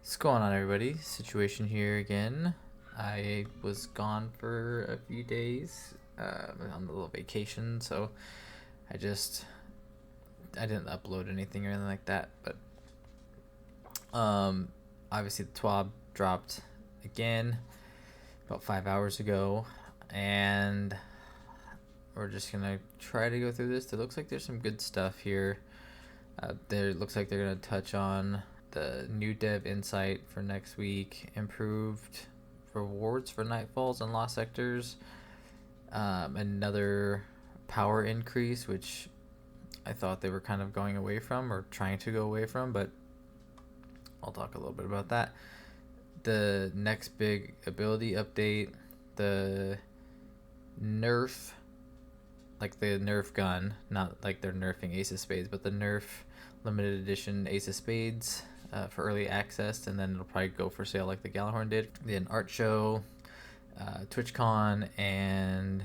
What's going on, everybody? Situation here again. I was gone for a few days on a little vacation, so I didn't upload anything or anything like that. But obviously the TWAB dropped again about 5 hours ago, and we're just gonna try to go through this. It looks like there's some good stuff here. There looks like they're gonna touch on the new dev insight for next week, improved rewards for nightfalls and lost sectors, another power increase, which I thought they were kind of going away from or trying to go away from, but I'll talk a little bit about that. The next big ability update, the NERF, like the NERF gun, not like they're nerfing Ace of Spades, but the NERF limited edition Ace of Spades for early access, and then it'll probably go for sale like the Gallahorn did. Then art show, TwitchCon, and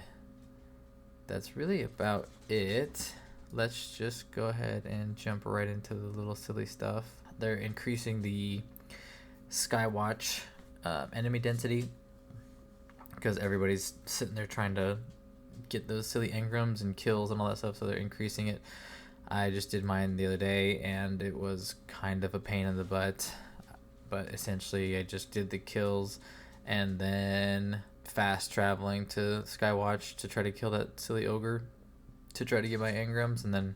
that's really about it. Let's just go ahead and jump right into the little silly stuff. They're increasing the Skywatch enemy density because everybody's sitting there trying to get those silly engrams and kills and all that stuff, so they're increasing it. I just did mine the other day and it was kind of a pain in the butt, but essentially I just did the kills and then fast traveling to Skywatch to try to kill that silly ogre to try to get my engrams, and then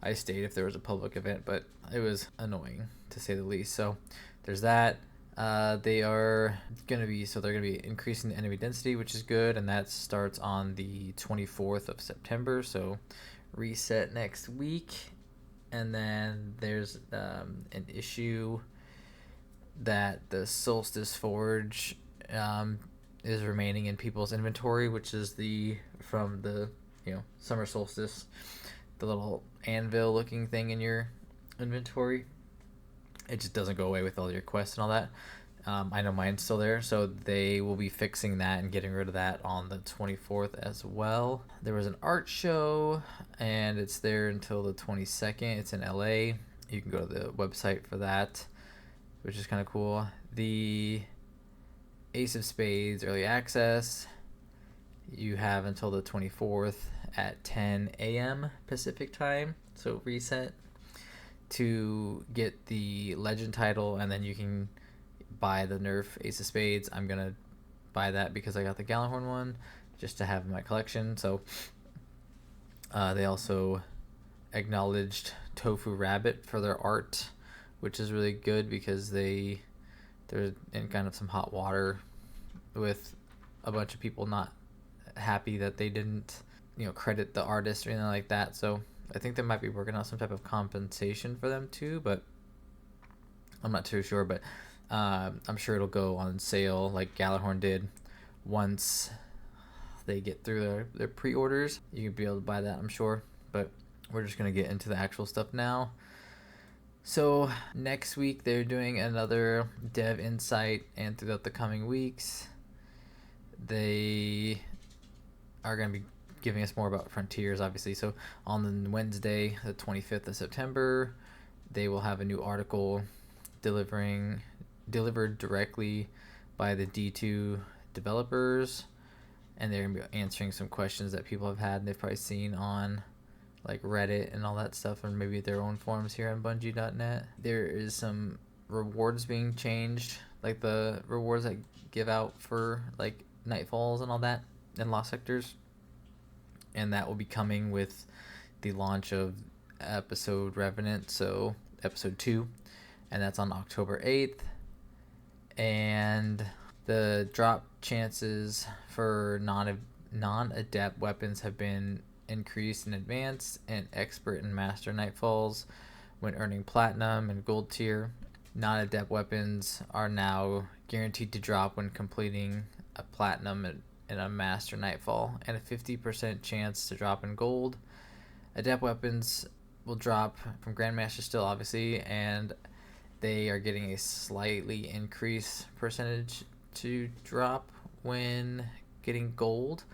I stayed if there was a public event, but it was annoying to say the least. So there's that. They're gonna be increasing the enemy density, which is good, and that starts on the 24th of September, so reset next week. And then there's an issue that the Solstice Forge is remaining in people's inventory, which is from the summer solstice, the little anvil looking thing in your inventory. It just doesn't go away with all your quests and all that. I know mine's still there, so they will be fixing that and getting rid of that on the 24th as well. There was an art show, and it's there until the 22nd. It's in LA. You can go to the website for that, which is kind of cool. The Ace of Spades early access, you have until the 24th at 10 a.m. Pacific time, so reset, to get the legend title, and then you can buy the NERF Ace of Spades. I'm gonna buy that because I got the Gallahorn one just to have in my collection. So they also acknowledged Tofu Rabbit for their art, which is really good because they're in kind of some hot water with a bunch of people not happy that they didn't credit the artist or anything like that. So I think they might be working on some type of compensation for them too, but I'm not too sure. But I'm sure it'll go on sale like Gallahorn did once they get through their pre-orders. You can be able to buy that, I'm sure. But we're just going to get into the actual stuff now. So next week they're doing another dev insight, and throughout the coming weeks they are going to be giving us more about Frontiers, obviously. So on Wednesday, the 25th of September, they will have a new article delivered directly by the D2 developers, and they're going to be answering some questions that people have had and they've probably seen on like Reddit and all that stuff, and maybe their own forums here on Bungie.net. There is some rewards being changed, like the rewards that give out for like nightfalls and all that and lost sectors, and that will be coming with the launch of episode Revenant, so episode 2, and that's on October 8th. And the drop chances for non-adept weapons have been increased in advanced and expert and master nightfalls when earning platinum and gold tier. Non-adept weapons are now guaranteed to drop when completing a platinum and a master nightfall, and a 50% chance to drop in gold. Adept weapons will drop from Grandmaster still, obviously, and they are getting a slightly increased percentage to drop when getting gold.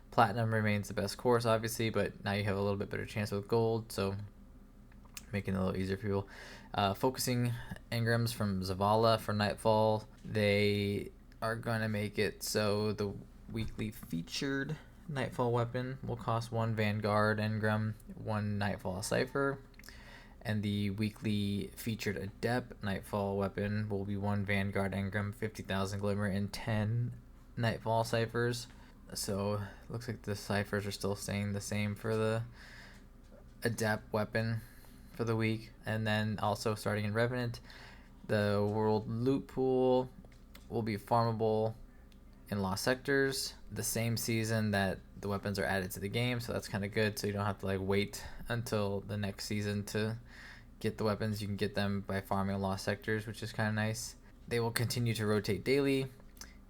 Platinum remains the best course, obviously, but now you have a little bit better chance with gold, so making it a little easier for people. Focusing engrams from Zavala for Nightfall. They are going to make it so the weekly featured Nightfall weapon will cost 1 Vanguard engram, 1 Nightfall Cipher, and the weekly featured Adept Nightfall weapon will be 1 Vanguard engram, 50,000 Glimmer, and 10 Nightfall Ciphers. So looks like the ciphers are still staying the same for the Adept weapon for the week. And then also starting in Revenant, the World Loot Pool will be farmable in Lost Sectors the same season that the weapons are added to the game, so that's kind of good, so you don't have to like wait until the next season to get the weapons. You can get them by farming Lost Sectors, which is kind of nice. They will continue to rotate daily,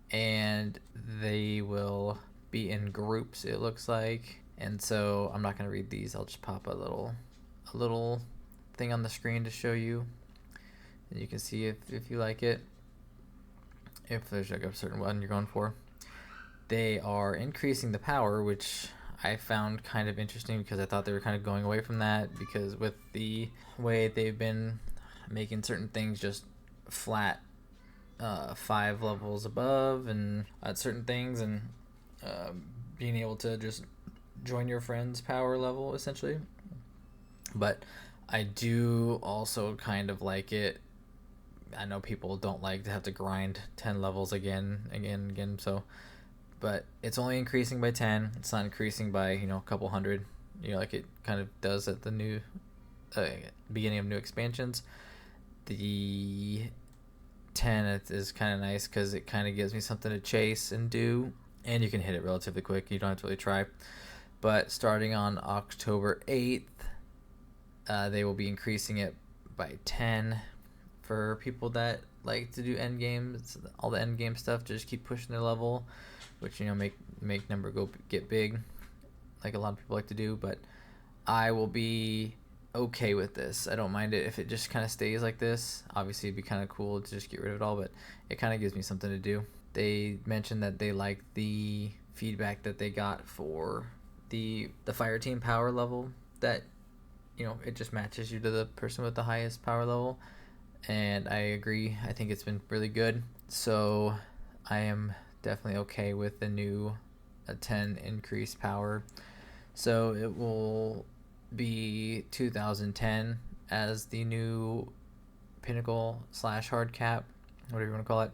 and they will be in groups, it looks like. And so I'm not going to read these. I'll just pop a little thing on the screen to show you, and you can see if you like it, if there's like a certain one you're going for. They are increasing the power, which I found kind of interesting because I thought they were kind of going away from that, because with the way they've been making certain things just flat 5 levels above and at certain things, and being able to just join your friend's power level essentially. But I do also kind of like it. I know people don't like to have to grind 10 levels again, so, but it's only increasing by 10. It's not increasing by, a couple hundred, like it kind of does at the new beginning of new expansions. The 10 is kind of nice because it kind of gives me something to chase and do, and you can hit it relatively quick. You don't have to really try. But starting on October 8th, they will be increasing it by 10 for people that like to do end games, all the end game stuff, to just keep pushing their level, which make number get big, like a lot of people like to do. But I will be okay with this. I don't mind it if it just kind of stays like this. Obviously, it'd be kind of cool to just get rid of it all, but it kind of gives me something to do. They mentioned that they like the feedback that they got for the fire team power level, that it just matches you to the person with the highest power level, and I agree. I think it's been really good, so I am definitely okay with the new 10 increased power. So it will be 2010 as the new pinnacle / hard cap, whatever you want to call it,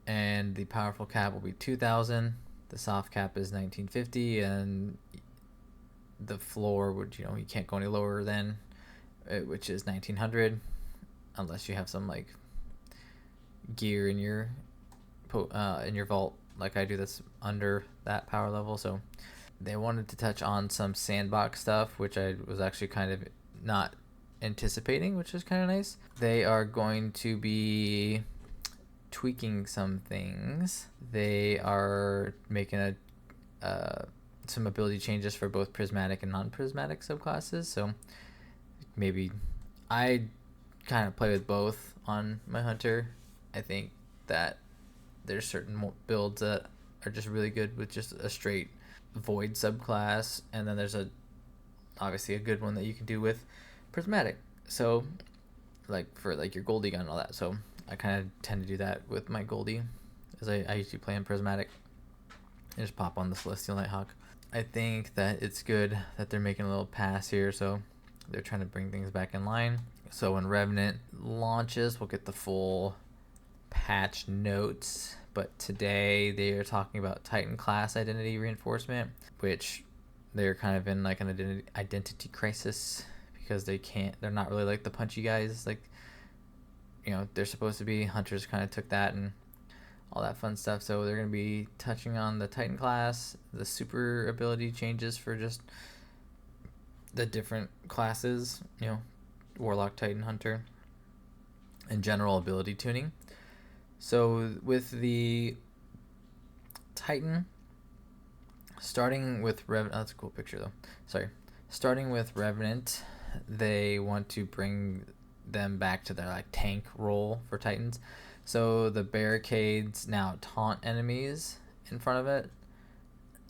and the powerful cap will be 2000. The soft cap is 1950, and the floor would, you can't go any lower than, which is 1900, unless you have some like gear in your vault like I do that's under that power level. So they wanted to touch on some sandbox stuff, which I was actually kind of not anticipating, which is kind of nice. They are going to be tweaking some things. They are making some ability changes for both prismatic and non-prismatic subclasses. So maybe I kind of play with both on my hunter. I think that there's certain builds that are just really good with just a straight void subclass, and then there's obviously a good one that you can do with prismatic, so like for like your Goldie gun and all that. So I kind of tend to do that with my Goldie, as I usually play in prismatic and just pop on the Celestial Nighthawk. I think that it's good that they're making a little pass here, so they're trying to bring things back in line. So when Revenant launches, we'll get the full patch notes, but today they are talking about Titan class identity reinforcement, which they're kind of in like an identity crisis, because they're not really like the punchy guys like they're supposed to be. Hunters kind of took that and all that fun stuff, so they're going to be touching on the Titan class, the super ability changes for just the different classes, Warlock, Titan, Hunter, and general ability tuning. So with the Titan, starting with Revenant, that's a cool picture though. Sorry. Starting with Revenant, they want to bring them back to their like tank role for Titans. So the barricades now taunt enemies in front of it,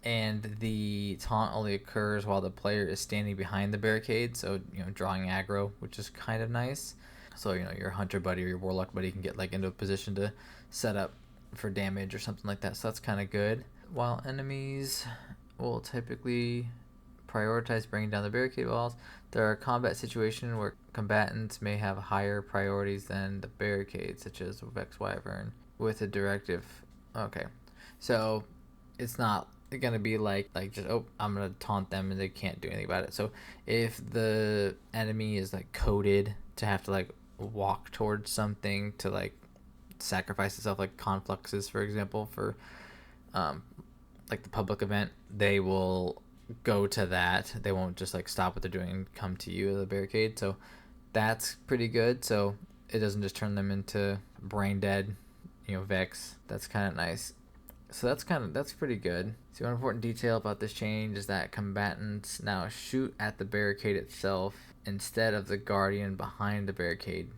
and the taunt only occurs while the player is standing behind the barricade, so drawing aggro, which is kind of nice. So, you know, your hunter buddy or your warlock buddy can get like into a position to set up for damage or something like that. So that's kind of good. While enemies will typically prioritize bringing down the barricade walls, there are combat situations where combatants may have higher priorities than the barricade, such as Vex Wyvern with a directive. Okay, so it's not gonna be like just, oh, I'm gonna taunt them and they can't do anything about it. So if the enemy is like coded to have to like walk towards something to like sacrifice itself, like confluxes for example, for like the public event, they will go to that. They won't just like stop what they're doing and come to you, the barricade. So that's pretty good. So it doesn't just turn them into brain dead, you know, Vex. That's kind of nice. So that's pretty good. So one important detail about this change is that combatants now shoot at the barricade itself instead of the guardian behind the barricade,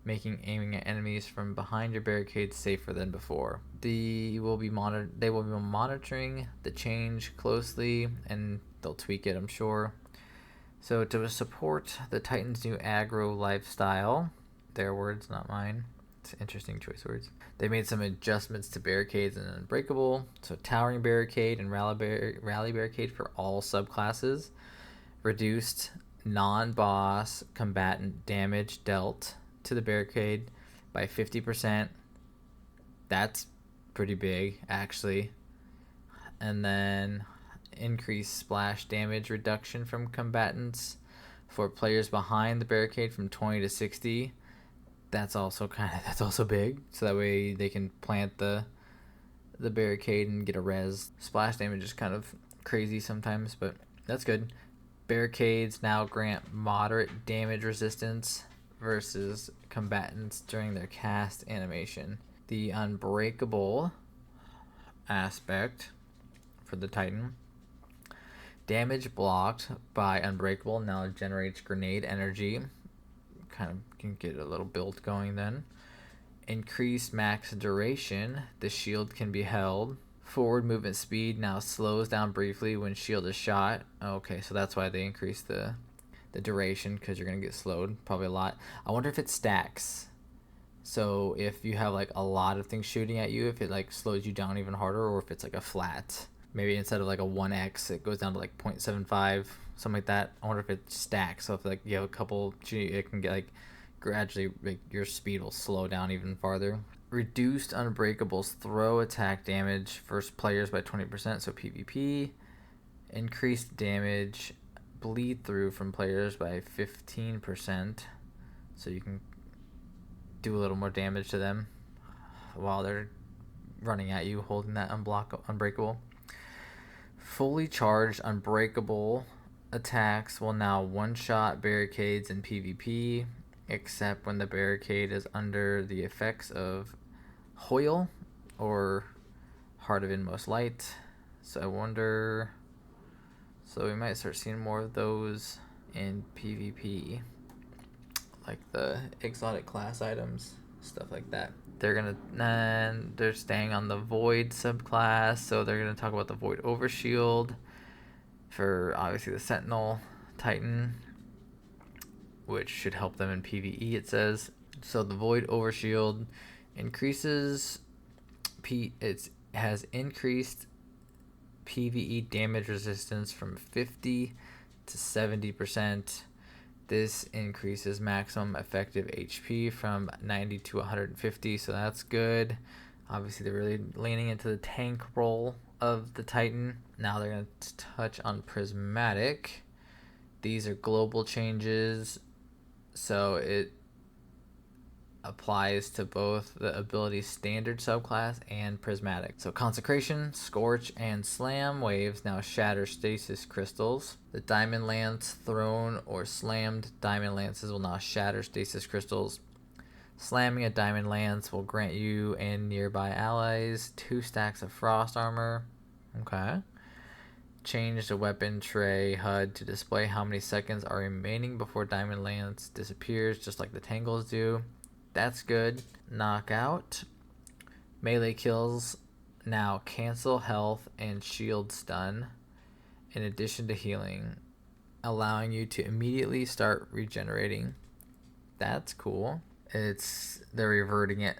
making aiming at enemies from behind your barricade safer than before. They will be monitoring the change closely, and they'll tweak it, I'm sure. So to support the Titan's new aggro lifestyle, their words, not mine. It's interesting choice words. They made some adjustments to barricades and unbreakable. So towering barricade and rally barricade for all subclasses. Reduced non-boss combatant damage dealt to the barricade by 50%. That's pretty big, actually. And then increased splash damage reduction from combatants for players behind the barricade from 20 to 60. That's also big. So that way they can plant the barricade and get a res. Splash damage is kind of crazy sometimes, but that's good. Barricades now grant moderate damage resistance versus combatants during their cast animation. The unbreakable aspect for the Titan. Damage blocked by unbreakable now generates grenade energy. Kind of can get a little build going then. Increased max duration. The shield can be held. Forward movement speed now slows down briefly when shield is shot. Okay, so that's why they increased the duration, because you're going to get slowed probably a lot. I wonder if it stacks. So if you have like a lot of things shooting at you, if it like slows you down even harder, or if it's like a flat. Maybe instead of like a 1x, it goes down to like 0.75, something like that. I wonder if it stacks. So if like you have a couple, it can get like gradually, like your speed will slow down even farther. Reduced Unbreakable's throw attack damage first players by 20%, so PvP. Increased damage bleed through from players by 15%, so you can do a little more damage to them while they're running at you holding that Unbreakable. Fully charged Unbreakable attacks will now one-shot barricades in PvP, except when the barricade is under the effects of Hoyle or Heart of Inmost Light. So I wonder, so we might start seeing more of those in PvP, like the exotic class items, stuff like that. They're staying on the Void subclass, so they're gonna talk about the Void Overshield for obviously the Sentinel Titan, which should help them in PvE, it says. So the Void Overshield increases it has increased PvE damage resistance from 50 to 70%. This increases maximum effective HP from 90 to 150, so that's good. Obviously, they're really leaning into the tank role of the Titan. Now they're going to touch on Prismatic. These are global changes, so it applies to both the ability standard subclass and prismatic. So Consecration, Scorch, and Slam waves now shatter stasis crystals. The Diamond Lance thrown or slammed Diamond Lances will now shatter stasis crystals. Slamming a Diamond Lance will grant you and nearby allies 2 stacks of Frost Armor. Okay. Change the weapon tray HUD to display how many seconds are remaining before Diamond Lance disappears, just like the Tangles do. That's good. Knockout. Melee kills now cancel health and shield stun in addition to healing, allowing you to immediately start regenerating. that's cool. They're reverting it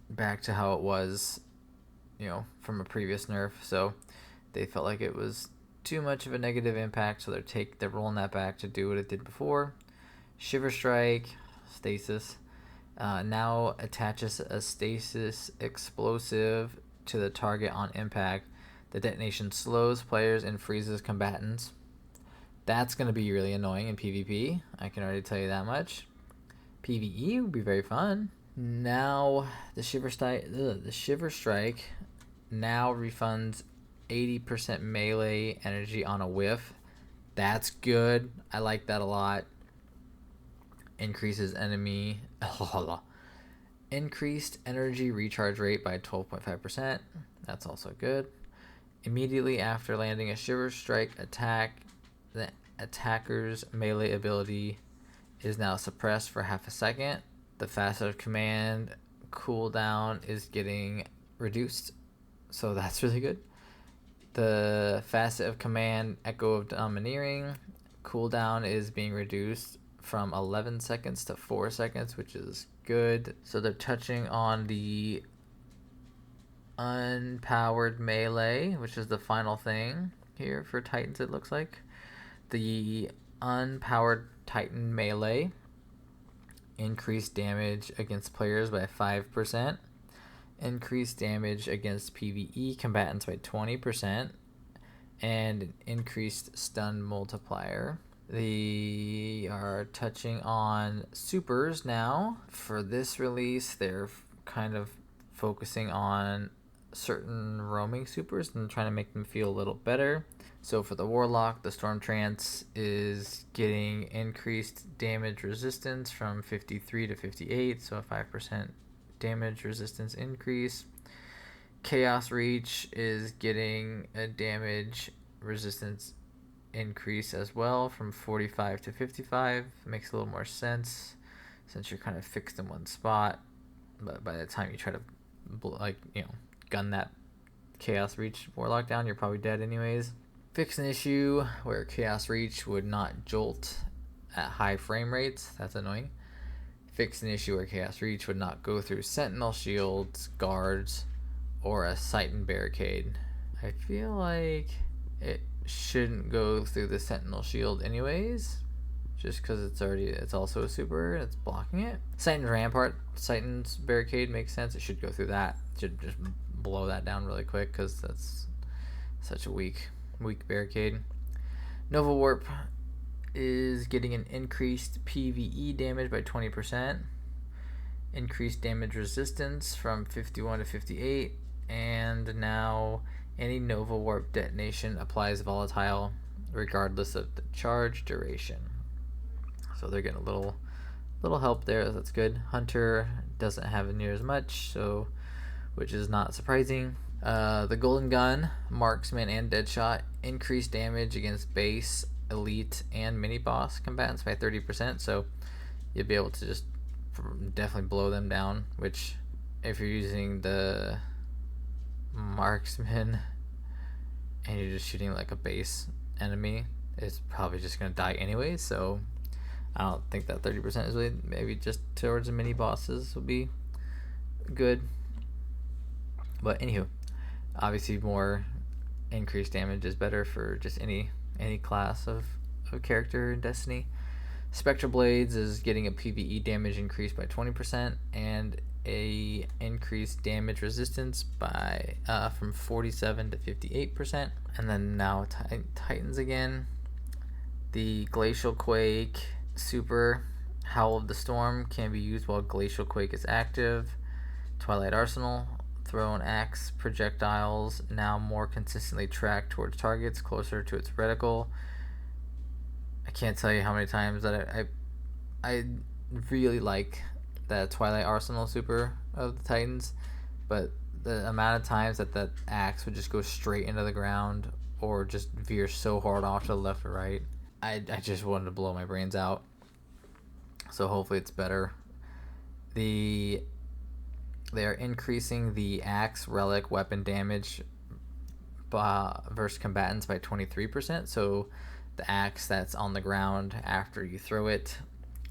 back to how it was, from a previous nerf. So they felt like it was too much of a negative impact, so they're rolling that back to do what it did before. Shiver Strike, stasis, now attaches a stasis explosive to the target on impact. The detonation slows players and freezes combatants. That's going to be really annoying in PvP. I can already tell you that much. PvE would be very fun. Now, the Shiver Strike now refunds 80% melee energy on a whiff. That's good. I like that a lot. Increases increased energy recharge rate by 12.5%. That's also good. Immediately after landing a Shiver Strike attack, the attacker's melee ability is now suppressed for half a second. The facet of command cooldown is getting reduced, so that's really good. The facet of command Echo of Domineering cooldown is being reduced from 11 seconds to 4 seconds, which is good. So they're touching on the unpowered melee, which is the final thing here for Titans, it looks like. The unpowered Titan melee increased damage against players by 5%, increased damage against PvE combatants by 20%, and an increased stun multiplier. They are touching on supers now. For this release, they're kind of focusing on certain roaming supers and trying to make them feel a little better. So for the Warlock, the Storm Trance is getting increased damage resistance from 53 to 58, so a 5% damage resistance increase. Chaos Reach is getting a damage resistance increase as well from 45 to 55. Makes a little more sense since you're kind of fixed in one spot, but by the time you try to gun that Chaos Reach Warlock down, you're probably dead anyways. Fix an issue where Chaos Reach would not jolt at high frame rates. That's annoying. Fix an issue where Chaos Reach would not go through Sentinel shields, guards, or a Titan barricade. I feel like it shouldn't go through the Sentinel shield anyways, just because it's also a super, it's blocking it. Titan's Rampart, Titan's barricade makes sense. It should go through that. It should just blow that down really quick because that's such a weak barricade. Nova Warp is getting an increased PvE damage by 20%, increased damage resistance from 51 to 58, and now any Nova Warp detonation applies volatile regardless of the charge duration. So they're getting a little help there. That's good. Hunter doesn't have near as much, so which is not surprising. The Golden Gun, Marksman, and Deadshot increase damage against base, elite, and mini boss combatants by 30%. So you'll be able to just definitely blow them down. Which, if you're using the Marksman and you're just shooting like a base enemy, it's probably just gonna die anyway. So I don't think that 30% is really, maybe just towards the mini bosses will be good. But anywho, obviously more increased damage is better for just any class of character in Destiny. Spectral Blades is getting a PvE damage increase by 20% and a increased damage resistance by from 47 to 58%. And then now Titans again. The Glacial Quake super Howl of the Storm can be used while Glacial Quake is active. Twilight Arsenal, thrown axe projectiles now more consistently track towards targets closer to its reticle. I can't tell you how many times that I really like that Twilight Arsenal super of the Titans, but the amount of times that axe would just go straight into the ground or just veer so hard off to the left or right, I just wanted to blow my brains out. So hopefully it's better. They are increasing the axe relic weapon damage versus combatants by 23%. So the axe that's on the ground after you throw it,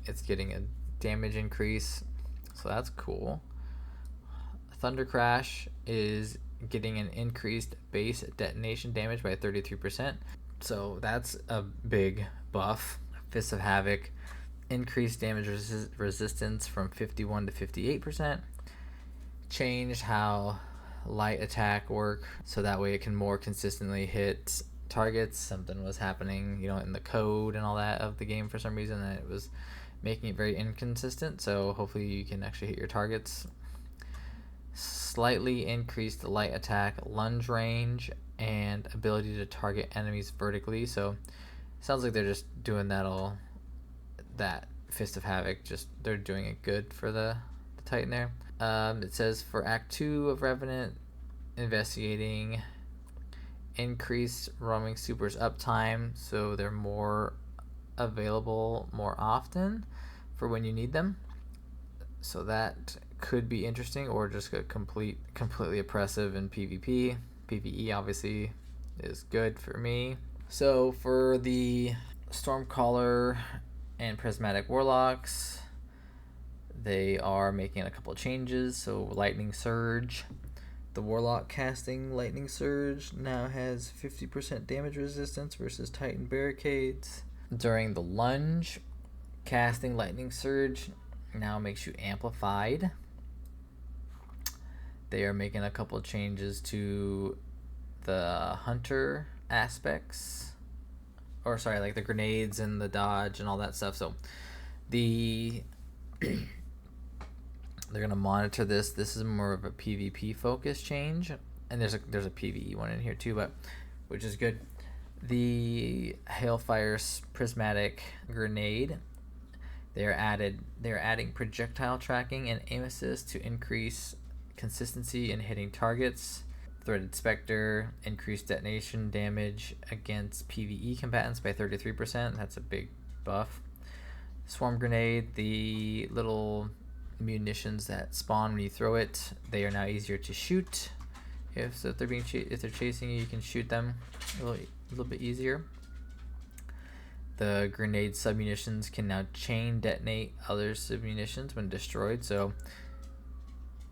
it's getting a damage increase, so that's cool. Thunder Crash is getting an increased base detonation damage by 33%, so that's a big buff. Fist of Havoc, increased damage resistance from 51 to 58%. Changed how light attack work, so that way it can more consistently hit targets. Something was happening, you know, in the code and all that of the game for some reason, that it was making it very inconsistent, so hopefully you can actually hit your targets. Slightly increased light attack, lunge range, and ability to target enemies vertically. So sounds like they're just doing that Fist of Havoc, just they're doing it good for the Titan there. It says for Act 2 of Revenant, investigating, increased roaming supers uptime, so they're more available more often for when you need them. So that could be interesting, or just a completely oppressive in PvP. PvE obviously is good for me. So for the Stormcaller and Prismatic Warlocks, they are making a couple of changes. So Lightning Surge, the Warlock casting Lightning Surge now has 50% damage resistance versus Titan Barricades. During the lunge, casting Lightning Surge now makes you amplified. They are making a couple of changes to the Hunter aspects, or sorry, like the grenades and the dodge and all that stuff. So they're gonna monitor this. This is more of a PvP focus change, and there's a PvE one in here too, but which is good. The Hailfire Prismatic Grenade, they're adding projectile tracking and aim assist to increase consistency in hitting targets. Threaded Spectre, increased detonation damage against PvE combatants by 33%. That's a big buff. Swarm Grenade, the little munitions that spawn when you throw it, they are now easier to shoot. If they're chasing you, you can shoot them a little bit easier. The grenade submunitions can now chain detonate other submunitions when destroyed, so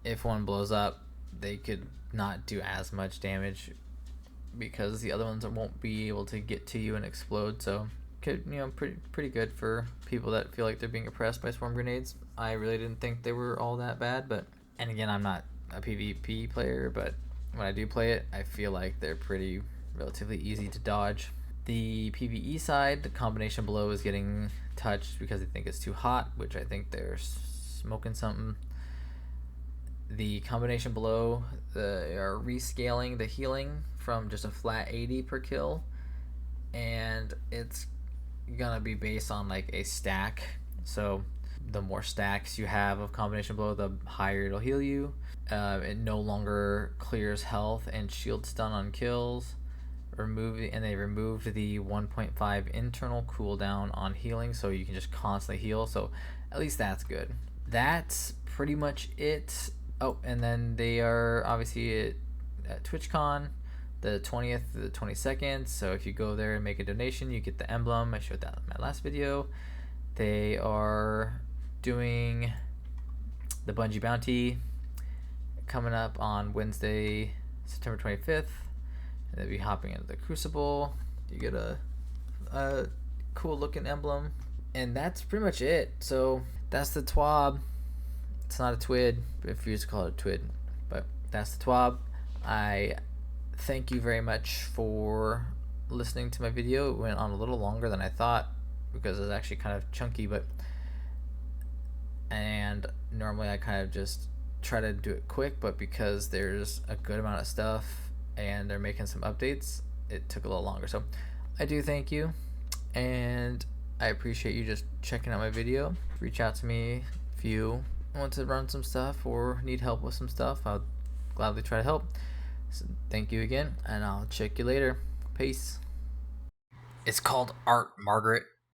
if one blows up, they could not do as much damage because the other ones won't be able to get to you and explode. So could, you know, pretty good for people that feel like they're being oppressed by swarm grenades. I really didn't think they were all that bad, but, and again, I'm not a PvP player, but when I do play it, I feel like they're pretty relatively easy to dodge. The PvE side, the combination below is getting touched because they think it's too hot, which I think they're smoking something. The combination below, they are rescaling the healing from just a flat 80 per kill, and it's gonna be based on like a stack. So the more stacks you have of combination below, the higher it'll heal you. It no longer clears health and shield stun on kills. They removed the 1.5 internal cooldown on healing, so you can just constantly heal. So at least that's good. That's pretty much it. Oh, and then they are obviously at TwitchCon, the 20th to the 22nd. So if you go there and make a donation, you get the emblem. I showed that in my last video. They are doing the Bungie bounty coming up on Wednesday, September 25th. And they'll be hopping into the Crucible. You get a cool looking emblem. And that's pretty much it. So that's the TWAB. It's not a TWID, if you just call it a TWID. But that's the TWAB. I thank you very much for listening to my video. It went on a little longer than I thought because it was actually kind of chunky, and normally I kind of just try to do it quick, but because there's a good amount of stuff and they're making some updates, it took a little longer. So I do thank you, and I appreciate you just checking out my video. Reach out to me if you want to run some stuff or need help with some stuff. I'll gladly try to help. So thank you again, and I'll check you later. Peace. It's called art, Margaret.